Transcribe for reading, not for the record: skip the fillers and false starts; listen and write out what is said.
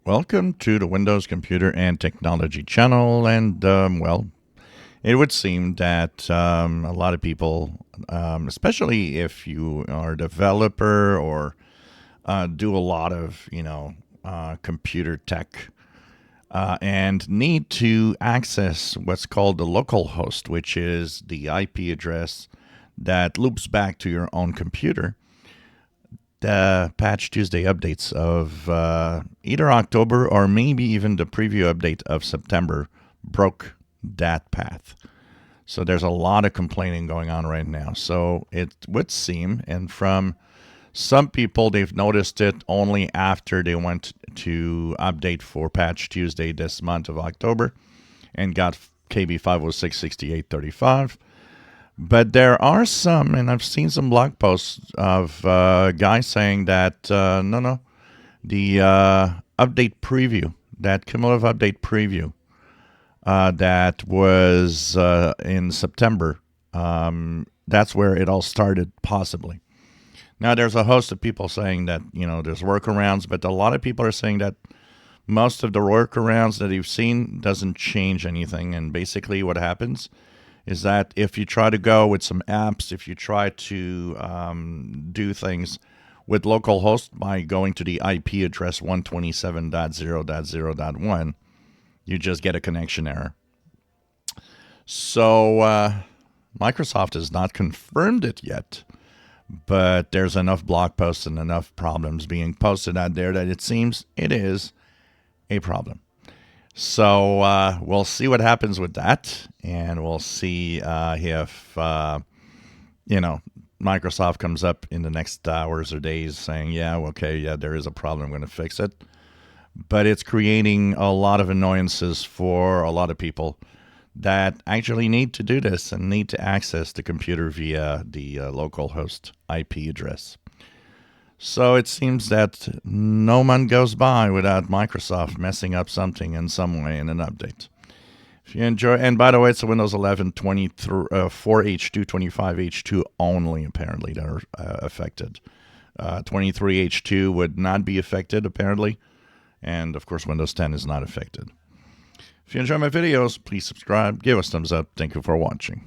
Welcome to the Windows Computer and Technology channel. And, it would seem that a lot of people, especially if you are a developer or do a lot of, computer tech, and need to access what's called the local host, which is the IP address that loops back to your own computer. The Patch Tuesday updates of either October or maybe even the preview update of September broke that path. So there's a lot of complaining going on right now. So it would seem, and from some people, they've noticed it only after they went to update for Patch Tuesday this month of October and got KB 506.68.35. But there are some, and I've seen some blog posts of guys saying that no, the update preview, that cumulative update preview that was in September, that's where it all started, possibly. Now, there's a host of people saying that, there's workarounds, but a lot of people are saying that most of the workarounds that you've seen doesn't change anything. And basically what happens is that if you try to go with some apps, if you try to do things with localhost by going to the IP address 127.0.0.1, you just get a connection error. So Microsoft has not confirmed it yet, but there's enough blog posts and enough problems being posted out there that it seems it is a problem. So we'll see what happens with that, and we'll see if Microsoft comes up in the next hours or days saying, there is a problem, I'm going to fix it. But it's creating a lot of annoyances for a lot of people that actually need to do this and need to access the computer via the local host IP address. So it seems that no month goes by without Microsoft messing up something in some way in an update. If you enjoy, and by the way, it's a Windows 11 24 H2, 25 H2 only, apparently, that are affected. 23 H2 would not be affected, apparently. And, of course, Windows 10 is not affected. If you enjoy my videos, please subscribe, give us a thumbs up. Thank you for watching.